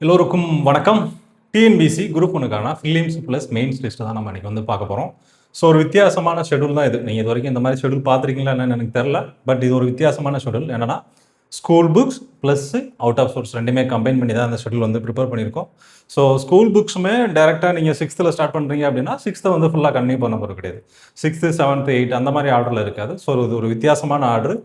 எல்லோருக்கும் வணக்கம். TNPSC group ஒன்றுக்கான ஃபிலிம்ஸ் ப்ளஸ் மெயின்ஸ் டெஸ்ட் தான் நம்ம இன்றைக்கி பார்க்க போகிறோம். ஸோ ஒரு வித்தியாசமான ஷெடியூல் தான் இது. நீங்கள் இது வரைக்கும் இந்த மாதிரி ஷெடியூல் பார்த்துருக்கீங்களா என்னன்னு எனக்கு தெரில. பட் இது ஒரு வித்தியாசமான ஷெடியூல். என்னென்னா school books plus out of source ரெண்டுமே கம்பைன் பண்ணி தான் அந்த ஷெடியூல் ப்ரிப்பேர் பண்ணியிருக்கோம். ஸோ ஸ்கூல் புக்ஸுமே டேரெக்டாக நீங்கள் 6th ஸ்டார்ட் பண்ணுறீங்க அப்படின்னா 6th ஃபுல்லாக கண்டினியூ பண்ண போகிறது கிடையாது. 6th 7th 8th அந்த மாதிரி ஆர்டரில் இருக்காது. ஸோ இது ஒரு வித்தியாசமான ஆர்டர்.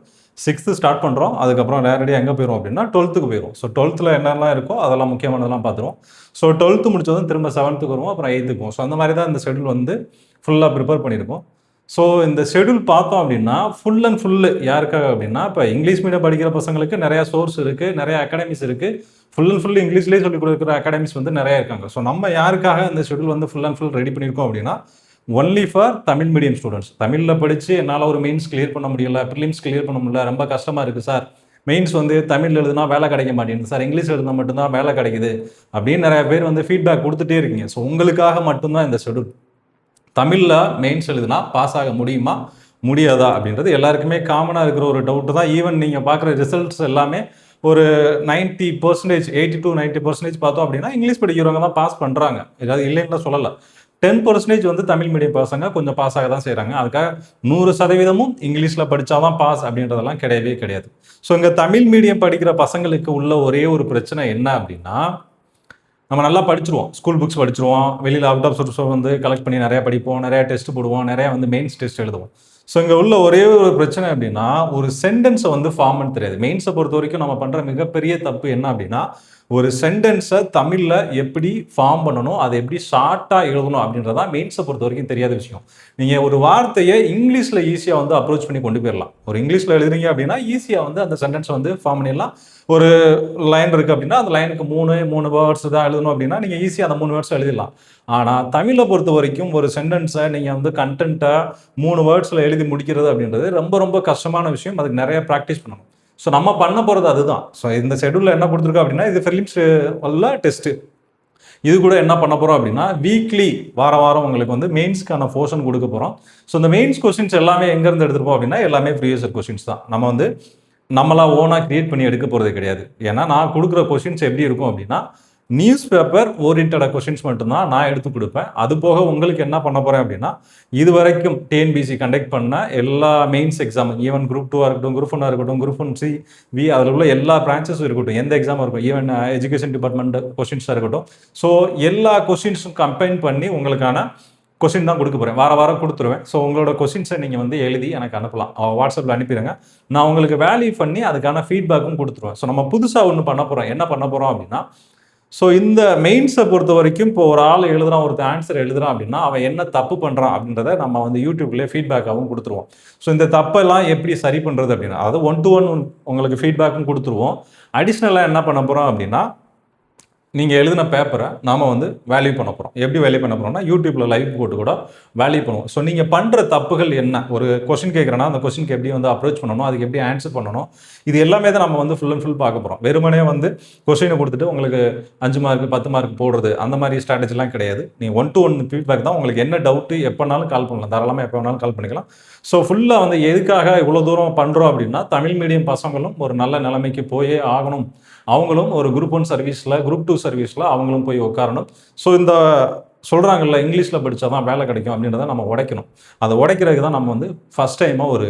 6th ஸ்டார்ட் பண்ணுறோம், அதுக்கப்புறம் நேரடியாக எங்கே போயிடும் அப்படின்னா 12th போயிடும். ஸோ 12th என்னெல்லாம் இருக்கோ அதெல்லாம் முக்கியமானதெல்லாம் பார்த்துருவோம். ஸோ 12th முடிச்சதும் திரும்ப 7th வருவோம், அப்புறம் 8th போவோம். ஸோ அந்த மாதிரி தான் இந்த ஷெடியூல் ஃபுல்லாக ப்ரிப்பேர் பண்ணியிருக்கோம். ஸோ இந்த ஷெடியூல் பார்த்தோம் அப்படின்னா ஃபுல் அண்ட் ஃபுல்லு யாருக்காக அப்படின்னா, இப்போ இங்கிலீஷ் மீடியம் படிக்கிற பசங்களுக்கு நிறையா சோர்ஸ் இருக்குது, நிறையா அகாடமிஸ் இருக்குது. ஃபுல் அண்ட் ஃபுல் இங்கிலீஷ்லேயே சொல்லிக் கொடுக்குற அகாடமிஸ் நிறையா இருக்காங்க. ஸோ நம்ம யாருக்காக இந்த schedule full and full ready பண்ணியிருக்கோம் அப்படின்னா, only for Tamil medium students. தமிழில் படித்து என்னால் ஒரு மெயின்ஸ் கிளியர் பண்ண முடியல, ப்ரிலிம்ஸ் கிளியர் பண்ண முடியல, ரொம்ப கஷ்டமாக இருக்குது சார், மெயின்ஸ் தமிழ் எழுதுனா வேலை கிடைக்க மாட்டேங்குது சார், இங்கிலீஷ் எழுதுனா மட்டும்தான் வேலை கிடைக்குது அப்படின்னு நிறைய பேர் ஃபீட்பேக் கொடுத்துட்டே இருக்கீங்க. ஸோ உங்களுக்காக மட்டும்தான் இந்த ஷெடியூல். தமிழில் மெயின்ஸ் எழுதுனா பாஸ் ஆக முடியுமா முடியாதா அப்படின்றது எல்லாருக்குமே காமனாக இருக்கிற ஒரு டவுட்டு தான். ஈவன் நீங்கள் பார்க்குற ரிசல்ட்ஸ் எல்லாமே ஒரு 90%, 80 to 90% பார்த்தோம் அப்படின்னா இங்கிலீஷ் படிக்கிறவங்க தான் பாஸ் பண்ணுறாங்க. ஏதாவது இல்லைன்னு தான் சொல்லலை. 10% தமிழ் மீடியம் பசங்க கொஞ்சம் பாஸ் ஆக தான் செய்கிறாங்க. அதுக்காக 100% இங்கிலீஷில் படித்தாதான் பாஸ் அப்படின்றதெல்லாம் கிடையவே கிடையாது. ஸோ இங்கே தமிழ் மீடியம் படிக்கிற பசங்களுக்கு உள்ள ஒரே ஒரு பிரச்சனை என்ன அப்படின்னா, நம்ம நல்லா படிச்சிருவோம், ஸ்கூல் புக்ஸ் படிச்சிருவோம், வெளியில் அவுட் ஆஃப் சோர்ஸ் கலெக்ட் பண்ணி நிறையா படிப்போம், நிறையா டெஸ்ட் போடுவோம், நிறையா மெயின்ஸ் டெஸ்ட் எழுதுவோம். ஸோ இங்கே உள்ள ஒரே ஒரு பிரச்சனை அப்படின்னா, ஒரு சென்டென்ஸை ஃபார்ம் பண்ண தெரியாது. மெயின்ஸை பொறுத்த வரைக்கும் நம்ம பண்ணுற மிகப்பெரிய தப்பு என்ன அப்படின்னா, ஒரு சென்டென்ஸை தமிழில் எப்படி ஃபார்ம் பண்ணணும், அதை எப்படி ஷார்ட்டாக எழுதணும் அப்படின்றதான் மெயின்ஸை பொறுத்த வரைக்கும் தெரியாத விஷயம். நீங்கள் ஒரு வார்த்தையை இங்கிலீஷில் ஈஸியாக அப்ரோச் பண்ணி கொண்டு போயிடலாம். ஒரு இங்கிலீஷில் எழுதுறீங்க அப்படின்னா ஈஸியாக அந்த சென்டென்ஸை ஃபார்ம் பண்ணிடலாம். ஒரு லைன் இருக்குது அப்படின்னா அந்த லைனுக்கு 3 வேர்ட்ஸ் தான் எழுதணும் அப்படின்னா நீங்கள் ஈஸியாக அந்த 3 வேர்ட்ஸ் எழுதிடலாம். ஆனால் தமிழை பொறுத்த வரைக்கும் ஒரு சென்டென்ஸை நீங்கள் கண்டென்ட்டை 3 வேர்ட்ஸில் எழுதி முடிக்கிறது அப்படின்றது ரொம்ப ரொம்ப கஷ்டமான விஷயம். அதுக்கு நிறைய ப்ராக்டிஸ் பண்ணணும். ஸோ நம்ம பண்ண போகிறது அதுதான். ஸோ இந்த ஷெடியூலில் என்ன கொடுத்துருக்கோம் அப்படின்னா, இது ஃபிலிம்ஸ் உள்ள டெஸ்ட்டு. இது கூட என்ன பண்ண போகிறோம் அப்படின்னா, வீக்லி வாரம் உங்களுக்கு மெயின்ஸ்க்கான போர்ஷன் கொடுக்க போகிறோம். ஸோ இந்த மெயின்ஸ் கொஸ்டின்ஸ் எல்லாமே எங்கேருந்து எடுத்துருப்போம் அப்படின்னா, எல்லாமே ப்ரீவியஸ் இயர் கொஸ்டின்ஸ் தான். நம்ம நம்மளா ஓனாக கிரியேட் பண்ணி எடுக்க போகிறது கிடையாது. ஏன்னா நான் கொடுக்குற கொஸ்டின்ஸ் எப்படி இருக்கும் அப்படின்னா, நியூஸ் பேப்பர் ஓரியன்டான கொஸ்டின்ஸ் மட்டும்தான் நான் எடுத்து கொடுப்பேன். அது போக உங்களுக்கு என்ன பண்ண போகிறேன் அப்படின்னா, இது வரைக்கும் டிஎன்பிசி கண்டக்ட் பண்ண எல்லா மெயின்ஸ் எக்ஸாம், ஈவன் குரூப் 2 இருக்கட்டும், குரூப் 1 இருக்கட்டும், குரூப் 1C V அதில் உள்ள எல்லா பிரான்ச்சஸும் இருக்கட்டும், எந்த எக்ஸாமும் இருக்கும், ஈவன் எஜுகேஷன் டிபார்ட்மெண்ட் கொஸ்டின்ஸாக இருக்கட்டும். ஸோ எல்லா கொஸ்டின்ஸும் கம்பைன் பண்ணி உங்களுக்கான கொஸ்டின் தான் கொடுக்க போகிறேன். வாரம் கொடுத்துருவேன். ஸோ உங்களோட கொஸ்டின்ஸை நீங்கள் எழுதி எனக்கு அனுப்பலாம். வாட்ஸ்அப்பில் அனுப்பிடுங்க. நான் உங்களுக்கு வேல்யூ பண்ணி அதுக்கான ஃபீட்பேக்கும் கொடுத்துருவேன். ஸோ நம்ம புதுசாக ஒன்று பண்ண போகிறோம். என்ன பண்ண போகிறோம் அப்படின்னா, ஸோ இந்த மெயின்ஸை பொறுத்த வரைக்கும் இப்போ ஒரு ஆள் எழுதுறான், ஒருத்தர் ஆன்சர் எழுதுறான் அப்படின்னா அவன் என்ன தப்பு பண்ணுறான் அப்படின்றத நம்ம யூடியூப்லேயே ஃபீட்பேக்காகவும் கொடுத்துருவோம். ஸோ இந்த தப்பெல்லாம் எப்படி சரி பண்ணுறது அப்படின்னா, அதாவது 1-to-1 உங்களுக்கு ஃபீட்பேக்கும் கொடுத்துருவோம். அடிஷ்னலாக என்ன பண்ண போகிறோம் அப்படின்னா, நீங்கள் எழுதின பேப்பரை நாம் வேல்யூ பண்ண போகிறோம். எப்படி வேல்யூ பண்ண போகிறோம்னா, யூடியூப்பில் லைவ் போட்டு கூட வேல்யூ பண்ணுவோம். ஸோ நீங்கள் பண்ணுற தப்புகள் என்ன, ஒரு கொஸ்டின் கேட்குறேன்னா அந்த கொஸ்டினுக்கு எப்படி அப்ரோச் பண்ணணும், அதுக்கு எப்படி ஆன்சர் பண்ணணும், இது எல்லாமே தான் நம்ம ஃபுல் அண்ட் ஃபுல் பார்க்க போகிறோம். வெறுமனே கொஸ்டினை கொடுத்துட்டு உங்களுக்கு 5 மார்க் 10 மார்க் போடுறது அந்த மாதிரி ஸ்ட்ராட்டஜிலாம் கிடையாது. நீங்கள் 1-to-1 ஃபீட்பேக் தான். உங்களுக்கு என்ன டவுட்டு எப்போனாலும் கால் பண்ணலாம், தாராளமாக எப்போ வேணாலும் கால் பண்ணிக்கலாம். ஸோ ஃபுல்லாக எதுக்காக இவ்வளோ தூரம் பண்ணுறோம் அப்படின்னா, தமிழ் மீடியம் பசங்களும் ஒரு நல்ல நிலைமைக்கு போயே ஆகணும். அவங்களும் ஒரு குரூப் 1 சர்வீஸில், குரூப் 2 சர்வீஸில் அவங்களும் போய் உட்காரணும். ஸோ இந்த சொல்கிறாங்கல்ல, இங்கிலீஷில் படித்தா தான் வேலை கிடைக்கும் அப்படின்றத நம்ம உடைக்கணும். அதை உடைக்கிறதுக்கு தான் நம்ம ஃபஸ்ட் டைமாக ஒரு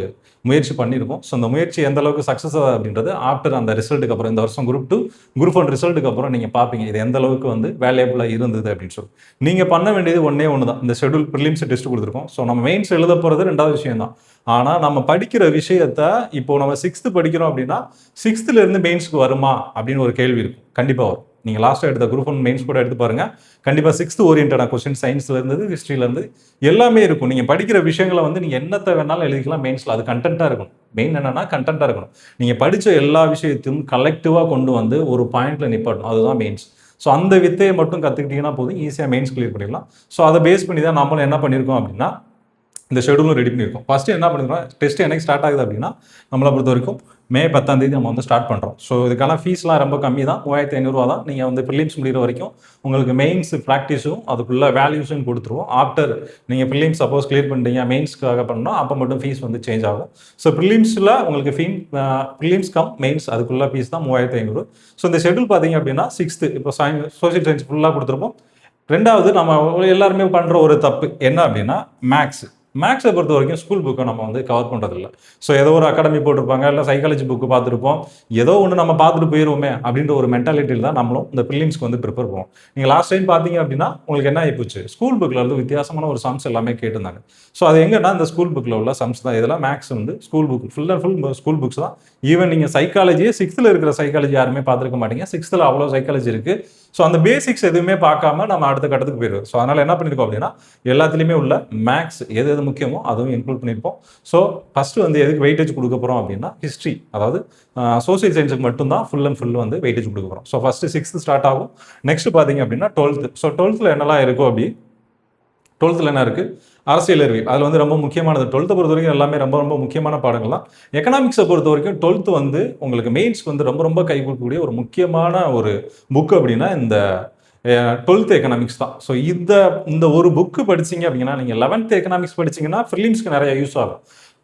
முயற்சி பண்ணியிருக்கோம். ஸோ அந்த முயற்சி எந்த அளவுக்கு சக்ஸஸ் அப்படின்றது ஆஃப்டர் அந்த ரிசல்ட்டுக்கு அப்புறம், இந்த வருஷம் குரூப் 2 குரூப் 1 ரிசல்ட்டுக்கு அப்புறம் நீங்கள் பார்ப்பீங்க இது எந்த அளவுக்கு வேல்யூபிளாக இருந்தது அப்படின்னு சொல்லி. நீங்கள் பண்ண வேண்டியது ஒன்றே தான். இந்த ஷெடியூல் ப்ரிலிம்ஸ் டெஸ்ட் கொடுத்துருக்கோம். ஸோ நம்ம மெயின்ஸ் எழுத போகிறது 2வது விஷயம் தான். ஆனால் நம்ம படிக்கிற விஷயத்தை இப்போ நம்ம 6th படிக்கிறோம் அப்படின்னா 6th மெயின்ஸ்க்கு வருமா அப்படின்னு ஒரு கேள்வி இருக்கும். கண்டிப்பாக வரும். நீங்கள் லாஸ்ட்டாக எடுத்த குரூப் 1 மெயின்ஸ் கூட எடுத்து பாருங்கள். கண்டிப்பாக 6th ஓரியன்டான கொஸ்டின் சயின்ஸ்லேருந்து ஹிஸ்ட்ரியிலேருந்து எல்லாமே இருக்கும். நீங்கள் படிக்கிற விஷயங்களை நீங்கள் என்னத்தை வேணாலும் எழுதிக்கலாம் மெயின்ஸில். அது கண்டென்ட்டாக இருக்கணும். மெயின் என்னென்னா கண்டென்ட்டாக இருக்கணும். நீங்கள் படித்த எல்லா விஷயத்தையும் கலெக்டிவாக கொண்டு ஒரு பாயிண்டில் நிப்பாட்டணும். அதுதான் மெயின்ஸ். ஸோ அந்த வித்தையை மட்டும் கற்றுக்கிட்டிங்கன்னா போதும், ஈஸியாக மெயின்ஸ் கிளியர் பண்ணிடலாம். ஸோ அதை பேஸ் பண்ணி தான் நம்மளும் என்ன பண்ணியிருக்கோம் அப்படின்னா, இந்த ஷெடியூலும் ரெடி பண்ணியிருக்கோம். ஃபஸ்ட்டு என்ன பண்ணிருக்கோம், டெஸ்ட் எனக்கு ஸ்டார்ட் ஆகுது அப்படின்னா, நம்மளை பொறுத்த வரைக்கும் மே 10ஆம் தேதி நம்ம வந்து ஸ்டார்ட் பண்ணுறோம். ஸோ இதுக்கான ஃபீஸ்லாம் ரொம்ப கம்மி தான், 3500 தான். நீங்கள் வந்து ப்ரிலிம்ஸ் முடிகிற வரைக்கும் உங்களுக்கு மெயின்ஸ் ப்ராக்டிஸும் அதுக்குள்ள வேல்யூஸும் கொடுத்துருவோம். ஆஃப்டர் நீங்கள் ப்ரிலிம்ஸ் சப்போஸ் கிளியர் பண்ணிட்டீங்க, மெயின்ஸ்க்காக பண்ணணும், அப்போ மட்டும் ஃபீஸ் வந்து சேஞ்ச் ஆகும். ஸோ ப்ரிலிம்ஸில் உங்களுக்கு ப்ரிலிம்ஸ் கம் மெயின்ஸ் அதுக்குள்ள ஃபீஸ் தான் 3500. ஸோ இந்த ஷெட்யூல் பார்த்தீங்க அப்படின்னா 6th இப்போ சோசியல் சயின்ஸ் ஃபுல்லாக கொடுத்துருப்போம். ரெண்டாவது நம்ம எல்லாருமே பண்ணுற ஒரு தப்பு என்ன அப்படின்னா மேக்ஸை பொறுத்த வரைக்கும் ஸ்கூல் புக்கை நம்ம வந்து கவர் பண்ணுறதில்ல. ஸோ ஏதோ ஒரு அகாடமி போட்டிருப்பாங்க, இல்லை சைக்காலஜி புக்கு பார்த்துருப்போம், ஏதோ ஒன்று நம்ம பார்த்துட்டு போயிடுவோமே அப்படின்ற ஒரு மென்டாலிட்டியில் தான் நம்மளும் இந்த ப்ரிலிம்ஸ்க்கு வந்து ப்ரிப்பேர் பண்ணுவோம். நீங்கள் லாஸ்ட் டைம் பார்த்தீங்க அப்படின்னா உங்களுக்கு என்ன ஆகிப்போச்சு, ஸ்கூல் புக்கில் வந்து வித்தியாசமான ஒரு சம்ஸ் எல்லாமே கேட்டிருந்தாங்க. ஸோ அது எங்கன்னா இந்த ஸ்கூல் புக்கில் உள்ள சம்ஸ் தான். இதெல்லாம் மேக்ஸ் வந்து school book full and full school books தான். ஈவன் நீங்கள் சைக்காலஜியே 6th இருக்கிற சைக்காலஜி யாருமே பார்த்துருக்க மாட்டீங்க. 6th அவ்வளோ சைக்காலஜி இருக்குது. ஸோ அந்த பேசிக்ஸ் எதுவுமே பார்க்காம நம்ம அடுத்த கட்டத்துக்கு போயிடுவோம். ஸோ அதனால் என்ன பண்ணியிருக்கோம் அப்படின்னா எல்லாத்துலேயுமே உள்ள மேக்ஸ் எது எது முக்கியமோ அதுவும் இன்க்ளூட் பண்ணியிருப்போம். ஸோ ஃபஸ்ட்டு வந்து எதுக்கு வெயிட்டேஜ் கொடுக்க போகிறோம் அப்படின்னா ஹிஸ்ட்ரி, அதாவது சோசியல் சயின்ஸுக்கு மட்டும்தான் ஃபுல் அண்ட் ஃபுல் வந்து வெயிட்டேஜ் கொடுக்க போகிறோம். ஸோ ஃபஸ்ட்டு 6th ஸ்டார்ட் ஆகும். நெக்ஸ்ட் பார்த்தீங்க அப்படின்னா 12th. ஸோ 12th என்னெல்லாம் இருக்கும் அப்படி 12th என்ன இருக்குது, அரசியல் அறிவியல். அதில் வந்து ரொம்ப முக்கியமானது 12th பொறுத்த வரைக்கும் எல்லாமே ரொம்ப ரொம்ப முக்கியமான பாடங்கள் தான். எக்கனாமிக்ஸை பொறுத்த வரைக்கும் 12th வந்து உங்களுக்கு மெயின்ஸ்க்கு வந்து ரொம்ப ரொம்ப கை கொடுக்கக்கூடிய ஒரு முக்கியமான ஒரு புக் அப்படின்னா இந்த 12th எக்கனாமிக்ஸ் தான். ஸோ இந்த ஒரு புக்கு படிச்சிங்க அப்படின்னா நீங்கள் 11th எக்கனாமிக்ஸ் படிச்சிங்கன்னா ப்ரிலிம்ஸ்க்கு நிறைய யூஸ் ஆகும்.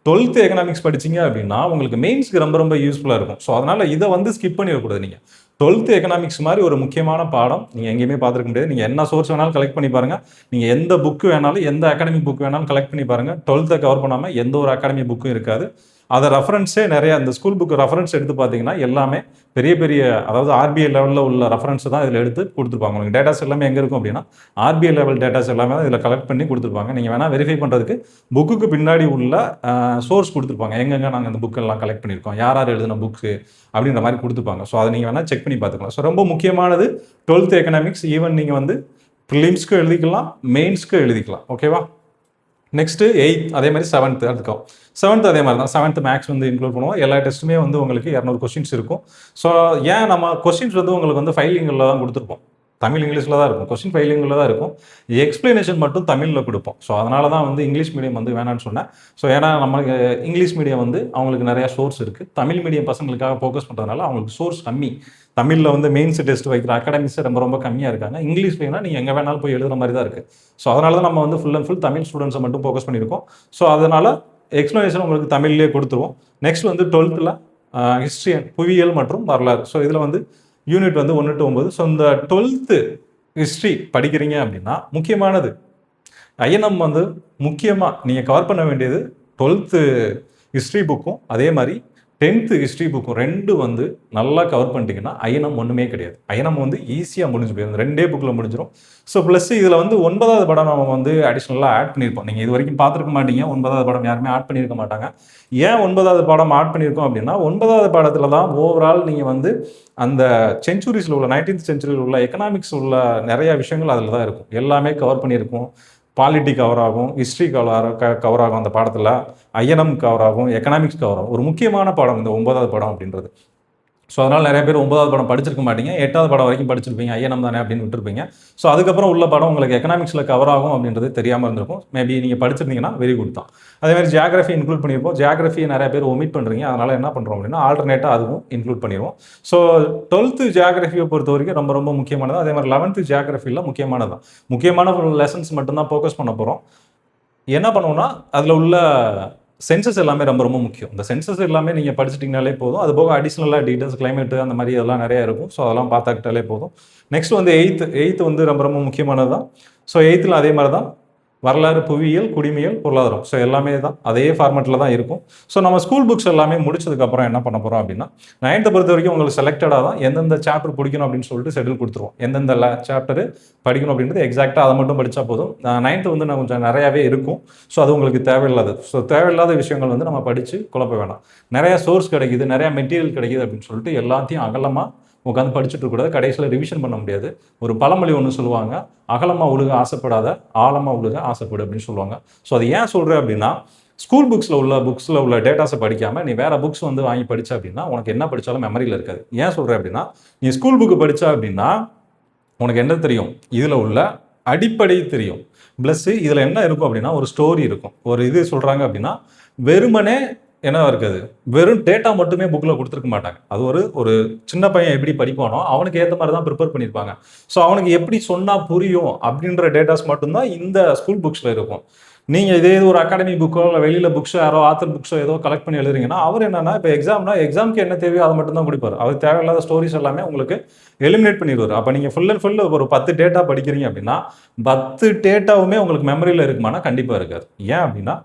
12th எக்கனாமிக்ஸ் படிச்சிங்க அப்படின்னா உங்களுக்கு மெயின்ஸ்க்கு ரொம்ப ரொம்ப யூஸ்ஃபுல்லாக இருக்கும். ஸோ அதனால் இதை வந்து ஸ்கிப் பண்ணிடக்கூடாது. நீங்கள் 12th எக்கனாமிக்ஸ் மாதிரி ஒரு முக்கியமான பாடம் நீங்கள் எங்கேயுமே பார்த்துருக்க முடியாது. நீங்கள் என்ன சோர்ஸ் வேணாலும் கலெக்ட் பண்ணி பாருங்கள், நீங்கள் எந்த புக்கு வேணாலும் எந்த அகாடமிக் புக் வேணாலும் கலெக்ட் பண்ணி பாருங்கள், 12th கவர் பண்ணாமல் எந்த ஒரு அகாடமிக் புக்கும் இருக்காது. அதை ரெஃபரன்ஸே நிறையா இந்த ஸ்கூல் புக்கு ரெஃபரன்ஸ் எடுத்து பார்த்தீங்கன்னா எல்லாமே பெரிய பெரிய, அதாவது ஆர்பிஐ லெவலில் உள்ள ரெஃபரன்ஸ் தான் இதில் எடுத்து கொடுத்துருப்பாங்க. உங்களுக்கு டேட்டாஸ் எல்லாமே எங்கே இருக்கும் அப்படின்னா ஆர்பிஐ லெவல் டேட்டாஸ் எல்லாமே தான் இதில் கலெக்ட் பண்ணி கொடுத்துருப்பாங்க. நீங்கள் வேணால் வெரிஃபை பண்ணுறதுக்கு புக்குக்கு பின்னாடி உள்ள சோர்ஸ் கொடுத்துருப்பாங்க, எங்கெங்கே நாங்கள் அந்த புக்கெல்லாம் கலெக்ட் பண்ணியிருக்கோம், யார் யார் எழுதின புக்கு அப்படின்ற மாதிரி கொடுத்துருப்பாங்க. ஸோ அதை நீங்கள் வேணால் செக் பண்ணி பார்த்துக்கலாம். ஸோ ரொம்ப முக்கியமானது 12th எக்கனாமிக்ஸ். ஈவன் நீங்கள் வந்து ப்ரிலிம்ஸ்க்கு எழுதிக்கலாம், மெயின்ஸ்க்கு எழுதிக்கலாம். ஓகேவா? நெக்ஸ்ட்டு 8th அதே மாதிரி 7th எடுத்துக்கோம். 7th அதே மாதிரி தான். 7th மேக்ஸ் வந்து இன்க்ளூட் பண்ணுவோம். எல்லா டெஸ்ட்டுமே வந்து உங்களுக்கு 200 கொஸ்டின்ஸ் இருக்கும். ஸோ ஏன் நம்ம கொஸ்டின்ஸ் வந்து உங்களுக்கு வந்து ஃபைலிங்கில் தான் கொடுத்துருப்போம், தமிழ் இங்கிலீஷில் தான் இருக்கும். கொஸ்டின் ஃபைலிங்கில் தான் இருக்கும், எக்ஸ்பிளனேஷன் மட்டும் தமிழில் கொடுப்போம். ஸோ அதனால தான் வந்து இங்கிலீஷ் மீடியம் வந்து வேணான்னு சொன்னேன். ஸோ ஏன்னா நமக்கு இங்கிலீஷ் மீடியம் வந்து அவங்களுக்கு நிறையா சோர்ஸ் இருக்குது. தமிழ் மீடியம் பசங்களுக்காக ஃபோக்கஸ் பண்ணுறதுனால அவங்களுக்கு சோர்ஸ் கம்மி. தமிழில் வந்து மெயின்ஸ் டெஸ்ட் வைக்கிற அகாடமிக்ஸ் ரொம்ப ரொம்ப கம்மியாக இருக்காங்க. இங்கிலீஷ்லேனா நீங்கள் எங்கே வேணாலும் போய் எழுதுகிற மாதிரி தான் இருக்குது. ஸோ அதனால தான் நம்ம வந்து ஃபுல் அண்ட் ஃபுல் தமிழ் ஸ்டூடெண்ட்ஸை மட்டும் ஃபோக்கஸ் பண்ணியிருக்கோம். ஸோ அதனால் எக்ஸ்ப்ளனேஷன் உங்களுக்கு தமிழ்லேயே கொடுத்துருவோம். நெக்ஸ்ட் வந்து 12th ஹிஸ்ட்ரி, புவியியல் மற்றும் வரலாறு. ஸோ இதில் வந்து யூனிட் வந்து 1 to 9. ஸோ இந்த 12th ஹிஸ்ட்ரி படிக்கிறீங்க அப்படின்னா முக்கியமானது ஐஎன்எம் வந்து முக்கியமாக நீங்கள் கவர் பண்ண வேண்டியது 12th ஹிஸ்ட்ரி புக்கும் அதே மாதிரி 10th ஹிஸ்ட்ரி புக்கும் ரெண்டு வந்து நல்லா கவர் பண்ணிட்டீங்கன்னா ஐஎன்எம் ஒன்றுமே கிடையாது. ஐஎன்எம் வந்து ஈஸியாக முடிஞ்சு போயிடும், 2 புக்கில் முடிஞ்சிடும். ஸோ ப்ளஸ் இதில் வந்து 9வது படம் நம்ம வந்து அடிஷ்னலாக ஆட் பண்ணியிருப்போம். நீங்கள் இது வரைக்கும் பார்த்துருக்க மாட்டீங்க, 9வது படம் யாருமே ஆட் பண்ணியிருக்க மாட்டாங்க. ஏன் 9வது படம் ஆட் பண்ணியிருக்கோம் அப்படின்னா 9வது படத்தில் தான் ஓவரால் நீங்கள் வந்து அந்த செஞ்சுரிஸில் உள்ள 19th செஞ்சுரியில் உள்ள எக்கனாமிக்ஸ் உள்ள நிறையா விஷயங்கள் அதில் தான் இருக்கும். எல்லாமே கவர் பண்ணியிருக்கும். பாலிட்டி கவர் ஆகும், ஹிஸ்ட்ரி கவர் ஆகும், அந்த பாடத்தில் ஐஎன்எம் கவர் ஆகும், எக்கனாமிக்ஸ் கவர் ஆகும். ஒரு முக்கியமான பாடம் இந்த 9வது படம் அப்படின்றது. ஸோ அதனால் நிறைய பேர் 9வது படம் படிச்சிருக்க மாட்டீங்க, 8வது படம் வரைக்கும் படிச்சிருப்பீங்க, ஐஎன்எம் தானே அப்படின்னு விட்டுருப்பீங்க. ஸோ அதுக்கப்புறம் உள்ள படம் உங்களுக்கு எக்கனாமிக்ஸில் கவர் ஆகும் அப்படின்றது தெரியாமல் இருந்திருக்கும். மேபி நீங்கள் படிச்சிருந்தீங்கன்னா வெரி குட் தான். அதேமாதிரி ஜியாகிரஃபி இன்க்ளூட் பண்ணியிருப்போம். ஜியாகிரஃபியை நிறைய பேர் ஒமிட் பண்ணுறீங்க, அதனால் என்ன பண்ணுறோம் அப்படின்னா ஆல்டர்னேட்டாக அதுவும் இன்க்ளூட் பண்ணிடுவோம். ஸோ 12th ஜியாகிரஃபியை பொறுத்த வரைக்கும் ரொம்ப ரொம்ப முக்கியமானது. அதே மாதிரி 11th ஜியாகிரஃபியில் முக்கியமானது தான். முக்கியமான லெசன்ஸ் மட்டும்தான் ஃபோக்கஸ் பண்ண போகிறோம். என்ன பண்ணுவோம்னா அதில் உள்ள சென்சஸ் எல்லாமே ரொம்ப ரொம்ப முக்கியம். இந்த சென்சஸ் எல்லாமே நீங்கள் படிச்சிட்டிங்கனாலே போதும். அது போக அடிஷ்னலாக டீட்டெயில்ஸ், கிளைமேட்டு அந்த மாதிரி அதெல்லாம் நிறையா இருக்கும். ஸோ அதெல்லாம் பார்த்துக்கிட்டாலே போதும். நெக்ஸ்ட் வந்து 8th வந்து ரொம்ப ரொம்ப முக்கியமானது தான். ஸோ 8th அதே மாதிரி தான் வரலாறு, புவியியல், குடிமியல், பொருளாதாரம். ஸோ எல்லாமே தான் அதே ஃபார்மேட்டில் தான் இருக்கும். ஸோ நம்ம ஸ்கூல் புக்ஸ் எல்லாமே முடிச்சதுக்கப்புறம் என்ன பண்ண போகிறோம் அப்படின்னா 9th பொறுத்த வரைக்கும் உங்களுக்கு செலக்டடாக தான் எந்தெந்த சாப்டர் பிடிக்கணும் அப்படின்னு சொல்லிட்டு ஷெட்யூல் கொடுத்துருவோம். எந்தெந்த சாப்டர் படிக்கணும் அப்படின்றது எக்ஸாக்டாக அதை மட்டும் படித்தா போதும். 9th வந்து நான் கொஞ்சம் நிறையாவே இருக்கும். ஸோ அது உங்களுக்கு தேவையில்லாது. ஸோ தேவையில்லாத விஷயங்கள் வந்து நம்ம படித்து குழப்ப வேணாம். நிறையா சோர்ஸ் கிடைக்குது, நிறையா மெட்டீரியல் கிடைக்குது அப்படின்னு சொல்லிட்டு எல்லாத்தையும் அகலமாக உட்காந்து படிச்சுட்டு இருக்கக்கூடாது. கடைசியில் ரிவிஷன் பண்ண முடியாது. ஒரு பழமொழி ஒன்று சொல்லுவாங்க, அகலமாக உழுக ஆசைப்படாத, ஆழமாக உழுக ஆசைப்படு அப்படின்னு சொல்லுவாங்க. ஸோ அது ஏன் சொல்கிறேன் அப்படின்னா ஸ்கூல் புக்ஸில் உள்ள டேட்டாஸை படிக்காமல் நீ வேறு புக்ஸ் வந்து வாங்கி படித்தா அப்படின்னா உனக்கு என்ன படித்தாலும் மெமரியில் இருக்காது. ஏன் சொல்கிறேன் அப்படின்னா நீ ஸ்கூல் புக்கு படித்தா அப்படின்னா உனக்கு என்ன தெரியும், இதில் உள்ள அடிப்படை தெரியும். ப்ளஸ் இதில் என்ன இருக்கும் அப்படின்னா ஒரு ஸ்டோரி இருக்கும். ஒரு இது சொல்கிறாங்க அப்படின்னா வெறுமனே என்ன இருக்குது, வெறும் டேட்டா மட்டுமே புக்கில் கொடுத்துருக்க மாட்டாங்க. அது ஒரு சின்ன பையன் எப்படி படிப்பானோ அவனுக்கு ஏற்ற மாதிரி தான் ப்ரிப்பேர் பண்ணியிருப்பாங்க. ஸோ அவனுக்கு எப்படி சொன்னால் புரியும் அப்படின்ற டேட்டாஸ் மட்டும்தான் இந்த ஸ்கூல் புக்ஸில் இருக்கும். நீங்கள் இதே ஒரு அகாடமி புக்கோ இல்லை வெளியில் புக்ஸோ யாரோ ஆத்தர் புக்ஸோ ஏதோ கலெக்ட் பண்ணி எழுதுறீங்கன்னா அவர் என்னன்னா இப்போ எக்ஸாமுக்கு என்ன தேவையோ அதை மட்டும் தான் கொடுப்பார். அவர் தேவையில்லாத ஸ்டோரிஸ் எல்லாமே உங்களுக்கு எலிமினேட் பண்ணிடுவார். அப்போ நீங்கள் ஃபுல் அண்ட் ஃபுல் ஒரு 10 டேட்டா படிக்கிறீங்க அப்படின்னா 10 டேட்டாவுமே உங்களுக்கு மெமரியில் இருக்குமானா கண்டிப்பாக இருக்காது. ஏன் அப்படின்னா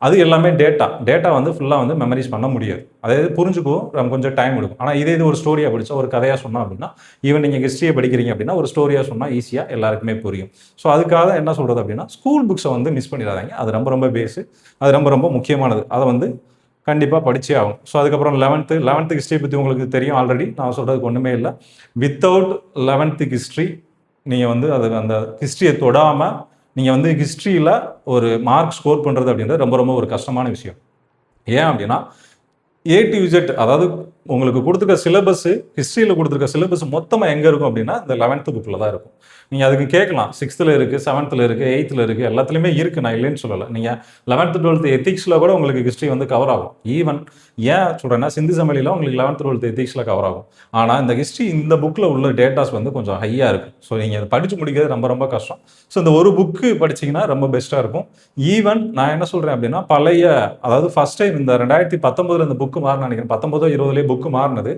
அது எல்லாமே டேட்டா வந்து ஃபுல்லாக வந்து மெமரிஸ் பண்ண முடியாது. அதாவது புரிஞ்சுக்கும் கொஞ்சம் டைம் எடுக்கும். ஆனால் இது ஒரு ஸ்டோரியாக படித்தா ஒரு கதையாக சொன்னோம் அப்படின்னா ஈவன் நீங்கள் ஹிஸ்ட்ரியை படிக்கிறீங்க அப்படின்னா ஒரு ஸ்டோரியாக சொன்னால் ஈஸியாக எல்லாருக்குமே புரியும். ஸோ அதுக்காக என்ன சொல்கிறது அப்படின்னா ஸ்கூல் புக்ஸை வந்து மிஸ் பண்ணிடாதீங்க. அது ரொம்ப பேஸு, அது ரொம்ப முக்கியமானது. அதை வந்து கண்டிப்பாக படித்தே ஆகும். ஸோ அதுக்கப்புறம் 11th ஹிஸ்ட்ரி பற்றி உங்களுக்கு தெரியும் ஆல்ரெடி. நான் சொல்கிறதுக்கு ஒன்றுமே இல்லை. வித்தவுட் 11th ஹிஸ்ட்ரி நீங்கள் வந்து அந்த ஹிஸ்ட்ரியை தொடாமல் நீங்கள் வந்து ஹிஸ்ட்ரியில் ஒரு மார்க் ஸ்கோர் பண்ணுறது அப்படின்றது ரொம்ப ஒரு கஷ்டமான விஷயம். ஏன் அப்படின்னா A to Z, அதாவது உங்களுக்கு கொடுத்துருக்க சிலபஸ், ஹிஸ்ட்ரியில் கொடுத்துருக்க சிலபஸ் மொத்தமாக எங்கே இருக்கும் அப்படின்னா இந்த 11th புக்கில் தான் இருக்கும். நீங்கள் அதுக்கு கேட்கலாம் 6th இருக்குது, 7th இருக்குது, 8th இருக்குது, எல்லாத்துலேயுமே இருக்குது. நான் இல்லைன்னு சொல்லலை. நீங்கள் 11th 12th எத்திக்ஸில் கூட உங்களுக்கு ஹிஸ்ட்ரி வந்து கவர் ஆகும். ஈவன் ஏன் சொல்கிறேன்னா சிந்து சமவெளியில் உங்களுக்கு 11th 12th எத்திக்ஸில் கவர் ஆகும். ஆனால் இந்த ஹிஸ்ட்ரி இந்த புக்கில் உள்ள டேட்டாஸ் வந்து கொஞ்சம் ஹையாக இருக்குது. ஸோ நீங்கள் அதை படித்து முடிக்கிறது ரொம்ப கஷ்டம். ஸோ இந்த ஒரு புக்கு படிச்சிங்கன்னா ரொம்ப பெஸ்ட்டாக இருக்கும். ஈவன் நான் என்ன சொல்கிறேன் அப்படின்னா பழைய, அதாவது ஃபஸ்ட் டைம் இந்த 2019 இந்த புக்கு மாறின நினைக்கிறேன், 19-20 புக்கு மாறினது.